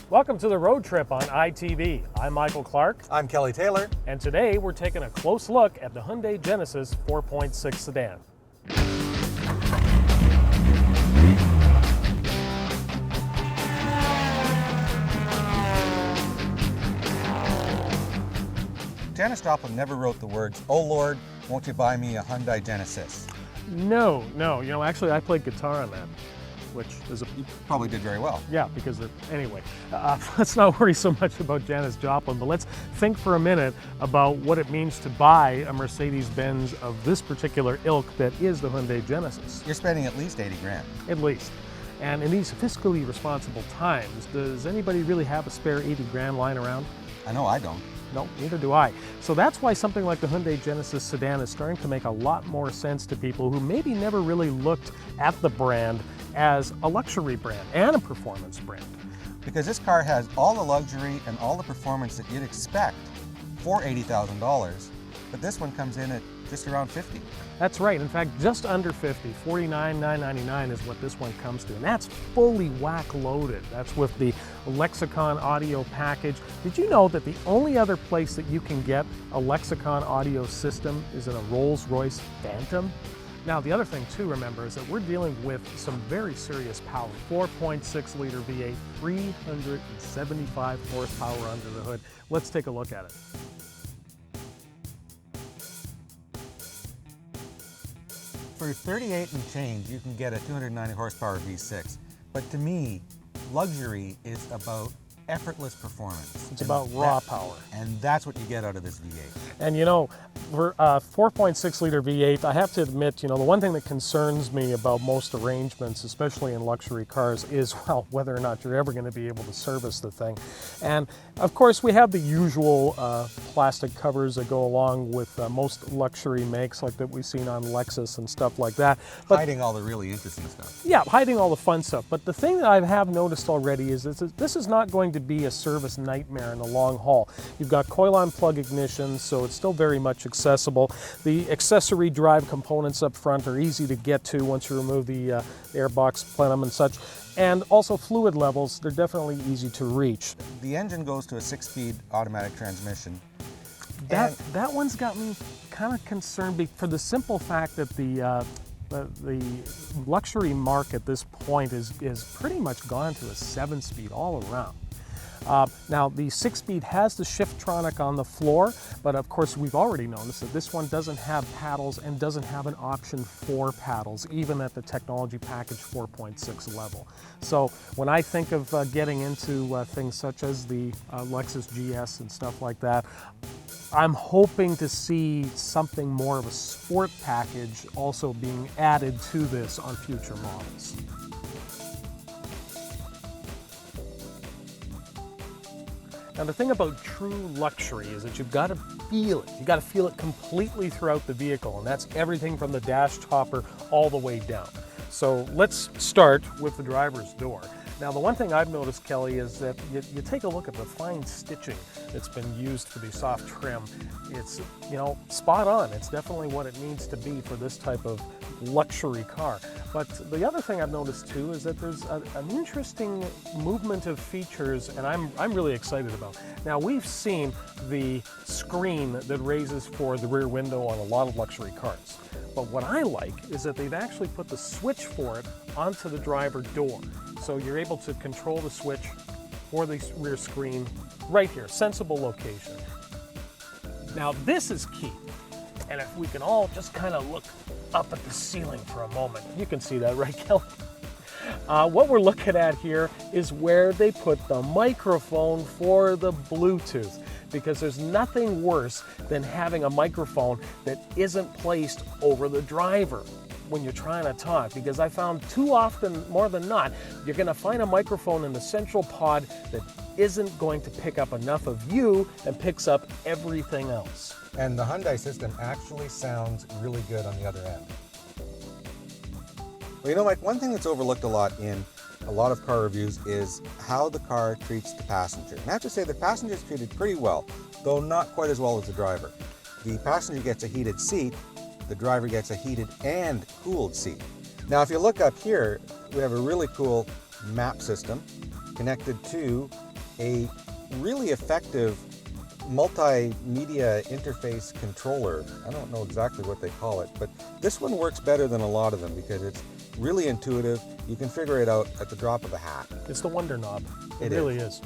Welcome to the road trip on ITV. I'm Michael Clark. I'm Kelly Taylor. And today we're taking a close look at the Hyundai Genesis 4.6 sedan. Janis Joplin never wrote the words, "Oh Lord, won't you buy me a Hyundai Genesis?" No. Actually I played guitar on that, which is You probably did very well. yeah, because anyway, let's not worry so much about Janis Joplin, but let's think for a minute about what it means to buy a Mercedes-Benz of this particular ilk that is the Hyundai Genesis. You're spending at least 80 grand. At least. And in these fiscally responsible times, does anybody really have a spare 80 grand lying around? I know I don't. No, neither do I. So that's why something like the Hyundai Genesis sedan is starting to make a lot more sense to people who maybe never really looked at the brand as a luxury brand and a performance brand. Because this car has all the luxury and all the performance that you'd expect for $80,000, but this one comes in at just around 50. That's right. In fact, just under 50, $49,999 is what this one comes to. And that's fully whack loaded. That's with the Lexicon audio package. Did you know that the only other place that you can get a Lexicon audio system is in a Rolls-Royce Phantom? Now, the other thing too, remember, is that we're dealing with some very serious power. 4.6 liter V8, 375 horsepower under the hood. Let's take a look at it. For 38 and change, you can get a 290 horsepower V6. But to me, luxury is about effortless performance. It's about raw power. And that's what you get out of this V8. And you know, for 4.6 liter V8, I have to admit, the one thing that concerns me about most arrangements, especially in luxury cars, is, well, whether or not you're ever going to be able to service the thing. And of course, we have the usual plastic covers that go along with most luxury makes, like that we've seen on Lexus and stuff like that. But hiding all the really interesting stuff. yeah, hiding all the fun stuff. But the thing that I have noticed already is that this is not going to be a service nightmare in the long haul. You've got coil-on plug ignition, so it's still very much accessible. The accessory drive components up front are easy to get to once you remove the airbox plenum and such. And also fluid levels, they're definitely easy to reach. The engine goes to a 6-speed automatic transmission. That one's got me kind of concerned for the simple fact that the luxury mark at this point is pretty much gone to a 7-speed all around. Now the 6-speed has the Shiftronic on the floor, but of course we've already noticed that this one doesn't have paddles and doesn't have an option for paddles, even at the technology package 4.6 level. So when I think of getting into things such as the Lexus GS and stuff like that, I'm hoping to see something more of a sport package also being added to this on future models. Now the thing about true luxury is that you've got to feel it. You've got to feel it completely throughout the vehicle, and that's everything from the dash topper all the way down. So let's start with the driver's door. Now the one thing I've noticed, Kelly, is that you take a look at the fine stitching that's been used for the soft trim. It's, spot on. It's definitely what it needs to be for this type of luxury car. But the other thing I've noticed too is that there's an interesting movement of features, and I'm really excited about. Now we've seen the screen that raises for the rear window on a lot of luxury cars. But what I like is that they've actually put the switch for it onto the driver door. So you're able to control the switch for the rear screen right here, sensible location. Now this is key. And if we can all just kind of look up at the ceiling for a moment. You can see that, right, Kelly? What we're looking at here is where they put the microphone for the Bluetooth, because there's nothing worse than having a microphone that isn't placed over the driver when you're trying to talk, because I found too often, more than not, you're going to find a microphone in the central pod that isn't going to pick up enough of you and picks up everything else. And the Hyundai system actually sounds really good on the other end. Well, Mike, one thing that's overlooked a lot in a lot of car reviews is how the car treats the passenger. And I have to say the passenger is treated pretty well, though not quite as well as the driver. The passenger gets a heated seat, the driver gets a heated and cooled seat. Now, if you look up here, we have a really cool map system connected to a really effective multimedia interface controller. I don't know exactly what they call it, but this one works better than a lot of them because it's really intuitive. You can figure it out at the drop of a hat. It's the wonder knob. It It really is.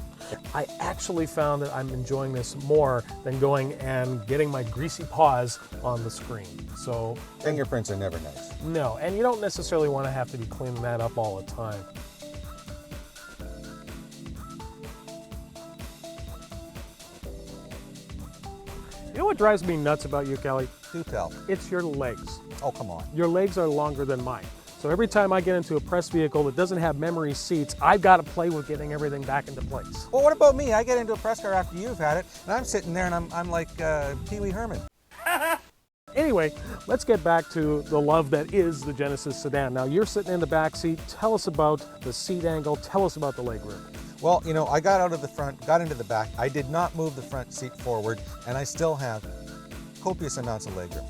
I actually found that I'm enjoying this more than going and getting my greasy paws on the screen. So Fingerprints are never nice. no, and you don't necessarily want to have to be cleaning that up all the time. You know what drives me nuts about you, Kelly? Do tell. It's your legs. Oh, come on. Your legs are longer than mine. So every time I get into a press vehicle that doesn't have memory seats, I've got to play with getting everything back into place. Well, what about me? I get into a press car after you've had it, and I'm sitting there and I'm like Pee Wee Herman. Anyway, let's get back to the love that is the Genesis sedan. Now you're sitting in the back seat. Tell us about the seat angle. Tell us about the legroom. Well, you know, I got out of the front, got into the back. I did not move the front seat forward, and I still have copious amounts of legroom.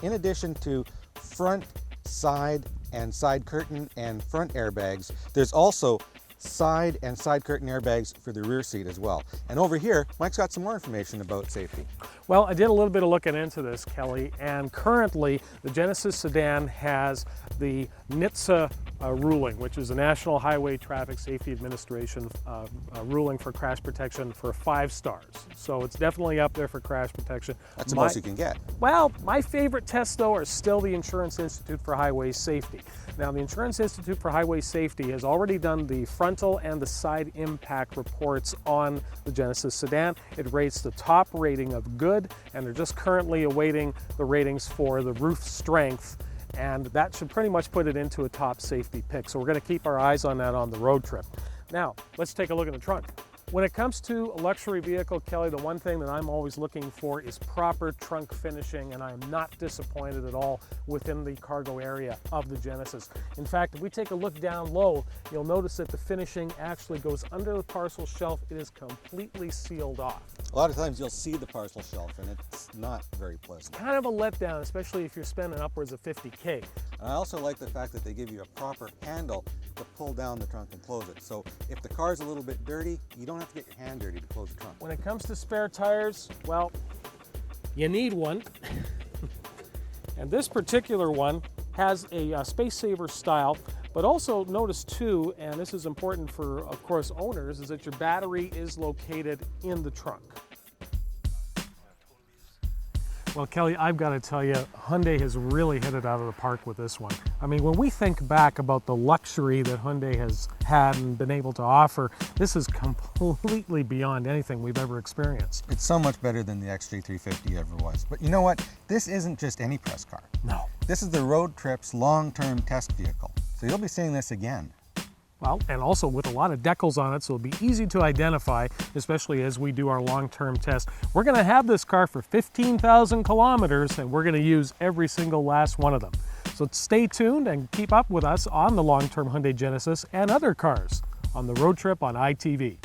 In addition to front, side, and side curtain and front airbags, there's also side and side curtain airbags for the rear seat as well. And over here, Mike's got some more information about safety. Well, I did a little bit of looking into this, Kelly, and currently the Genesis sedan has the NHTSA ruling, which is the National Highway Traffic Safety Administration ruling for crash protection for 5 stars. So it's definitely up there for crash protection. That's the most you can get. Well, my favorite tests, though, are still the Insurance Institute for Highway Safety. Now, the Insurance Institute for Highway Safety has already done the frontal and the side impact reports on the Genesis sedan. It rates the top rating of good, and they're just currently awaiting the ratings for the roof strength, and that should pretty much put it into a top safety pick. So we're going to keep our eyes on that on the road trip. Now, let's take a look at the trunk. When it comes to a luxury vehicle, Kelly, the one thing that I'm always looking for is proper trunk finishing, and I am not disappointed at all within the cargo area of the Genesis. In fact, if we take a look down low, you'll notice that the finishing actually goes under the parcel shelf. It is completely sealed off. A lot of times you'll see the parcel shelf and it's not very pleasant. Kind of a letdown, especially if you're spending upwards of $50K. And I also like the fact that they give you a proper handle to pull down the trunk and close it. So if the car's a little bit dirty, you don't have to get your hand dirty to close the trunk. When it comes to spare tires, well, you need one. And this particular one has a space saver style, but also notice too, and this is important for, of course, owners, is that your battery is located in the trunk. Well, Kelly, I've got to tell you, Hyundai has really hit it out of the park with this one. I mean, when we think back about the luxury that Hyundai has had and been able to offer, this is completely beyond anything we've ever experienced. It's so much better than the XJ350 ever was. But you know what? This isn't just any press car. No. This is the Road Trip's long-term test vehicle. So you'll be seeing this again. Well, and also with a lot of decals on it, so it'll be easy to identify, especially as we do our long-term test. We're going to have this car for 15,000 kilometers, and we're going to use every single last one of them. So stay tuned and keep up with us on the long-term Hyundai Genesis and other cars on the Road Trip on ITV.